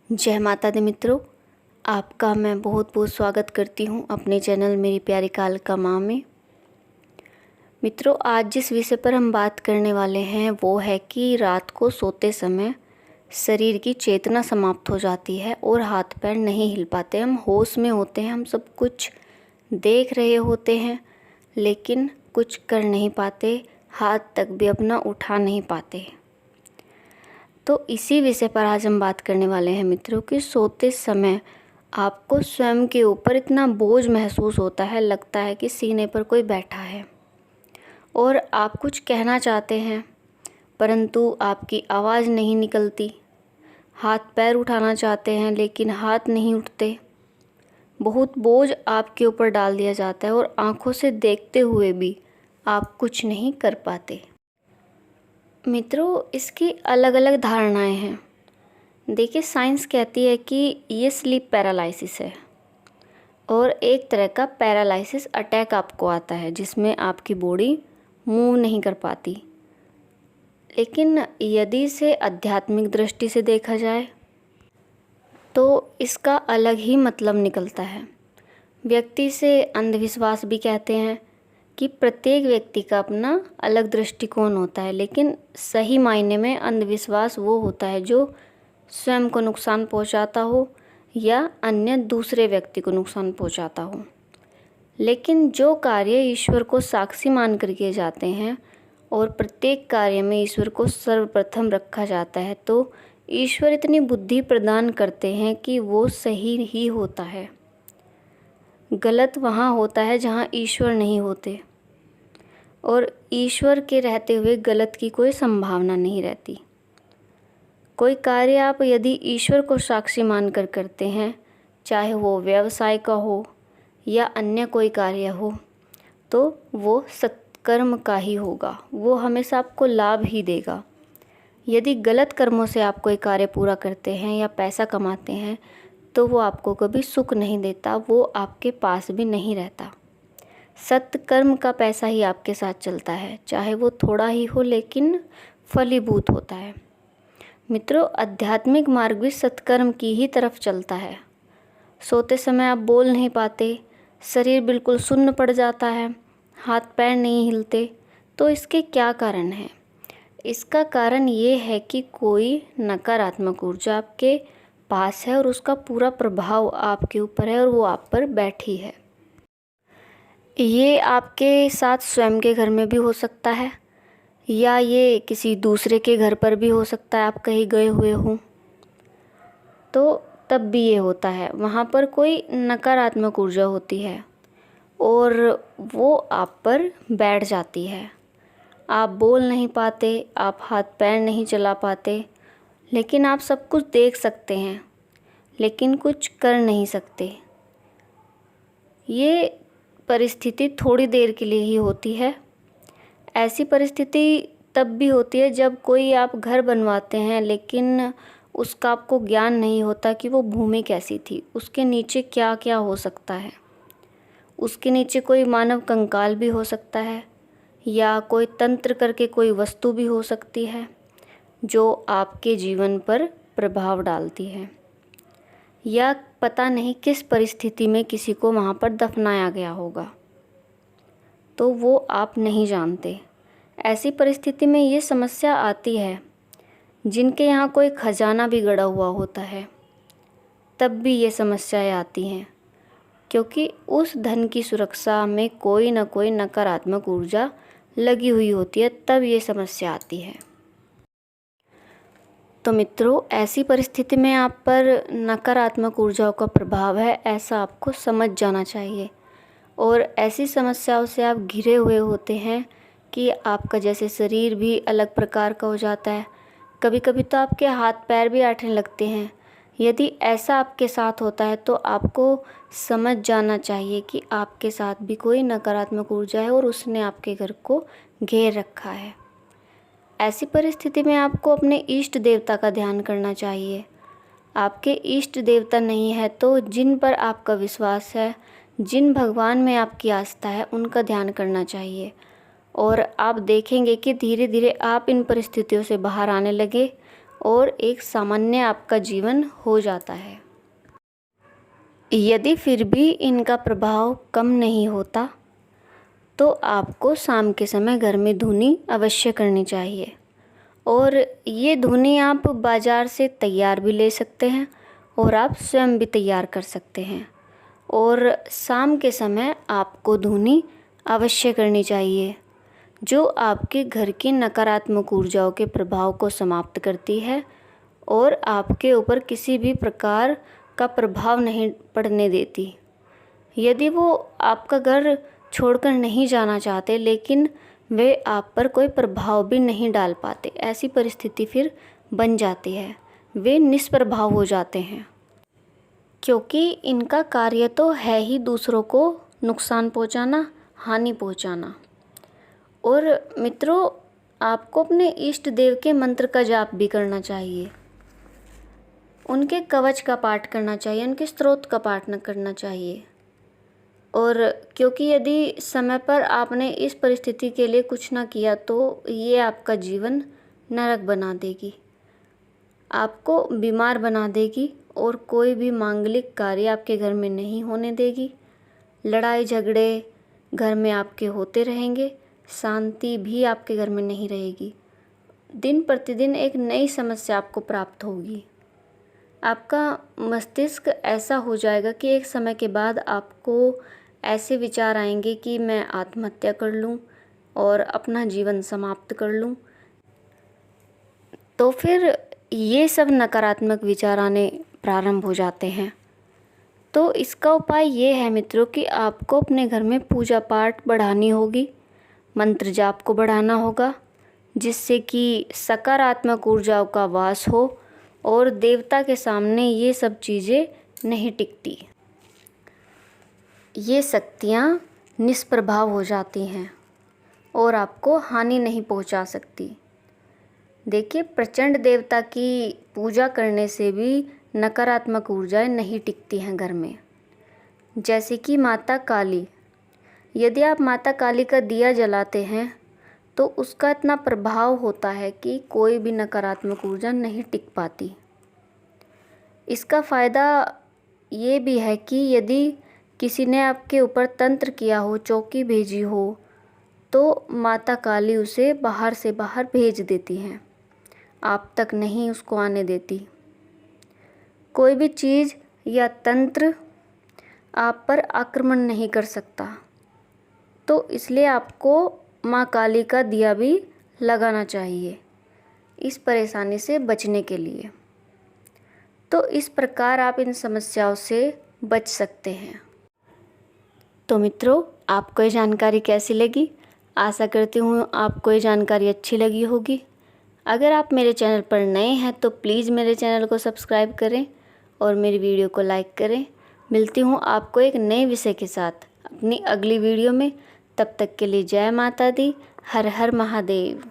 जय माता दी मित्रों, आपका मैं बहुत बहुत स्वागत करती हूँ अपने चैनल मेरी प्यारी कालिका माँ में। मित्रों, आज जिस विषय पर हम बात करने वाले हैं वो है कि रात को सोते समय शरीर की चेतना समाप्त हो जाती है और हाथ पैर नहीं हिल पाते। हम होश में होते हैं, हम सब कुछ देख रहे होते हैं लेकिन कुछ कर नहीं पाते, हाथ तक भी अपना उठा नहीं पाते। तो इसी विषय पर आज हम बात करने वाले हैं मित्रों कि सोते समय आपको स्वयं के ऊपर इतना बोझ महसूस होता है, लगता है कि सीने पर कोई बैठा है और आप कुछ कहना चाहते हैं परंतु आपकी आवाज़ नहीं निकलती। हाथ पैर उठाना चाहते हैं लेकिन हाथ नहीं उठते। बहुत बोझ आपके ऊपर डाल दिया जाता है और आंखों से देखते हुए भी आप कुछ नहीं कर पाते। मित्रों, इसकी अलग अलग धारणाएं हैं। देखिए, साइंस कहती है कि ये स्लीप पैरालिसिस है और एक तरह का पैरालिसिस अटैक आपको आता है जिसमें आपकी बॉडी मूव नहीं कर पाती। लेकिन यदि इसे आध्यात्मिक दृष्टि से देखा जाए तो इसका अलग ही मतलब निकलता है। व्यक्ति से अंधविश्वास भी कहते हैं कि प्रत्येक व्यक्ति का अपना अलग दृष्टिकोण होता है, लेकिन सही मायने में अंधविश्वास वो होता है जो स्वयं को नुकसान पहुंचाता हो या अन्य दूसरे व्यक्ति को नुकसान पहुंचाता हो। लेकिन जो कार्य ईश्वर को साक्षी मान कर किए जाते हैं और प्रत्येक कार्य में ईश्वर को सर्वप्रथम रखा जाता है तो ईश्वर इतनी बुद्धि प्रदान करते हैं कि वो सही ही होता है। गलत वहाँ होता है जहाँ ईश्वर नहीं होते और ईश्वर के रहते हुए गलत की कोई संभावना नहीं रहती। कोई कार्य आप यदि ईश्वर को साक्षी मानकर करते हैं, चाहे वो व्यवसाय का हो या अन्य कोई कार्य हो, तो वो सत्कर्म का ही होगा, वो हमेशा आपको लाभ ही देगा। यदि गलत कर्मों से आप कोई कार्य पूरा करते हैं या पैसा कमाते हैं तो वो आपको कभी सुख नहीं देता, वो आपके पास भी नहीं रहता। सत्कर्म का पैसा ही आपके साथ चलता है, चाहे वो थोड़ा ही हो लेकिन फलीभूत होता है। मित्रों, आध्यात्मिक मार्ग भी सत्कर्म की ही तरफ चलता है। सोते समय आप बोल नहीं पाते, शरीर बिल्कुल सुन्न पड़ जाता है, हाथ पैर नहीं हिलते, तो इसके क्या कारण हैं? इसका कारण ये है कि कोई नकारात्मक ऊर्जा आपके पास है और उसका पूरा प्रभाव आपके ऊपर है और वो आप पर बैठी है। ये आपके साथ स्वयं के घर में भी हो सकता है या ये किसी दूसरे के घर पर भी हो सकता है। आप कहीं गए हुए हों तो तब भी ये होता है, वहाँ पर कोई नकारात्मक ऊर्जा होती है और वो आप पर बैठ जाती है। आप बोल नहीं पाते, आप हाथ पैर नहीं चला पाते, लेकिन आप सब कुछ देख सकते हैं लेकिन कुछ कर नहीं सकते। ये परिस्थिति थोड़ी देर के लिए ही होती है। ऐसी परिस्थिति तब भी होती है जब कोई आप घर बनवाते हैं लेकिन उसका आपको ज्ञान नहीं होता कि वो भूमि कैसी थी, उसके नीचे क्या क्या हो सकता है। उसके नीचे कोई मानव कंकाल भी हो सकता है या कोई तंत्र करके कोई वस्तु भी हो सकती है जो आपके जीवन पर प्रभाव डालती है, या पता नहीं किस परिस्थिति में किसी को वहाँ पर दफनाया गया होगा, तो वो आप नहीं जानते। ऐसी परिस्थिति में ये समस्या आती है। जिनके यहाँ कोई खजाना भी गड़ा हुआ होता है तब भी ये समस्याएं आती हैं, क्योंकि उस धन की सुरक्षा में कोई ना कोई नकारात्मक ऊर्जा लगी हुई होती है, तब ये समस्या आती है। तो मित्रों, ऐसी परिस्थिति में आप पर नकारात्मक ऊर्जाओं का प्रभाव है, ऐसा आपको समझ जाना चाहिए। और ऐसी समस्याओं से आप घिरे हुए होते हैं कि आपका जैसे शरीर भी अलग प्रकार का हो जाता है, कभी कभी तो आपके हाथ पैर भी ऐंठने लगते हैं। यदि ऐसा आपके साथ होता है तो आपको समझ जाना चाहिए कि आपके साथ भी कोई नकारात्मक ऊर्जा है और उसने आपके घर को घेर रखा है। ऐसी परिस्थिति में आपको अपने इष्ट देवता का ध्यान करना चाहिए। आपके इष्ट देवता नहीं है तो जिन पर आपका विश्वास है, जिन भगवान में आपकी आस्था है, उनका ध्यान करना चाहिए और आप देखेंगे कि धीरे धीरे आप इन परिस्थितियों से बाहर आने लगे और एक सामान्य आपका जीवन हो जाता है। यदि फिर भी इनका प्रभाव कम नहीं होता तो आपको शाम के समय घर में धुनी अवश्य करनी चाहिए। और ये धुनी आप बाज़ार से तैयार भी ले सकते हैं और आप स्वयं भी तैयार कर सकते हैं। और शाम के समय आपको धुनी अवश्य करनी चाहिए जो आपके घर की नकारात्मक ऊर्जाओं के प्रभाव को समाप्त करती है और आपके ऊपर किसी भी प्रकार का प्रभाव नहीं पड़ने देती। यदि वो आपका घर छोड़कर नहीं जाना चाहते लेकिन वे आप पर कोई प्रभाव भी नहीं डाल पाते, ऐसी परिस्थिति फिर बन जाती है। वे निष्प्रभाव हो जाते हैं क्योंकि इनका कार्य तो है ही दूसरों को नुकसान पहुंचाना, हानि पहुंचाना। और मित्रों, आपको अपने इष्ट देव के मंत्र का जाप भी करना चाहिए, उनके कवच का पाठ करना चाहिए, उनके स्तोत्र का पाठ न करना चाहिए। और क्योंकि यदि समय पर आपने इस परिस्थिति के लिए कुछ ना किया तो ये आपका जीवन नरक बना देगी, आपको बीमार बना देगी और कोई भी मांगलिक कार्य आपके घर में नहीं होने देगी। लड़ाई झगड़े घर में आपके होते रहेंगे, शांति भी आपके घर में नहीं रहेगी। दिन प्रतिदिन एक नई समस्या आपको प्राप्त होगी। आपका मस्तिष्क ऐसा हो जाएगा कि एक समय के बाद आपको ऐसे विचार आएंगे कि मैं आत्महत्या कर लूं और अपना जीवन समाप्त कर लूं। तो फिर ये सब नकारात्मक विचार आने प्रारंभ हो जाते हैं। तो इसका उपाय ये है मित्रों कि आपको अपने घर में पूजा पाठ बढ़ानी होगी, मंत्र जाप को बढ़ाना होगा, जिससे कि सकारात्मक ऊर्जाओं का वास हो और देवता के सामने ये सब चीज़ें नहीं टिकती, ये शक्तियाँ निष्प्रभाव हो जाती हैं और आपको हानि नहीं पहुंचा सकती। देखिए, प्रचंड देवता की पूजा करने से भी नकारात्मक ऊर्जाएं नहीं टिकती हैं घर में। जैसे कि माता काली, यदि आप माता काली का दिया जलाते हैं तो उसका इतना प्रभाव होता है कि कोई भी नकारात्मक ऊर्जा नहीं टिक पाती। इसका फ़ायदा ये भी है कि यदि किसी ने आपके ऊपर तंत्र किया हो, चौकी भेजी हो, तो माता काली उसे बाहर से बाहर भेज देती हैं, आप तक नहीं उसको आने देती। कोई भी चीज़ या तंत्र आप पर आक्रमण नहीं कर सकता। तो इसलिए आपको माँ काली का दिया भी लगाना चाहिए इस परेशानी से बचने के लिए। तो इस प्रकार आप इन समस्याओं से बच सकते हैं। तो मित्रों, आपको ये जानकारी कैसी लगी? आशा करती हूँ आपको ये जानकारी अच्छी लगी होगी। अगर आप मेरे चैनल पर नए हैं तो प्लीज़ मेरे चैनल को सब्सक्राइब करें और मेरी वीडियो को लाइक करें। मिलती हूँ आपको एक नए विषय के साथ अपनी अगली वीडियो में। तब तक के लिए जय माता दी, हर हर महादेव।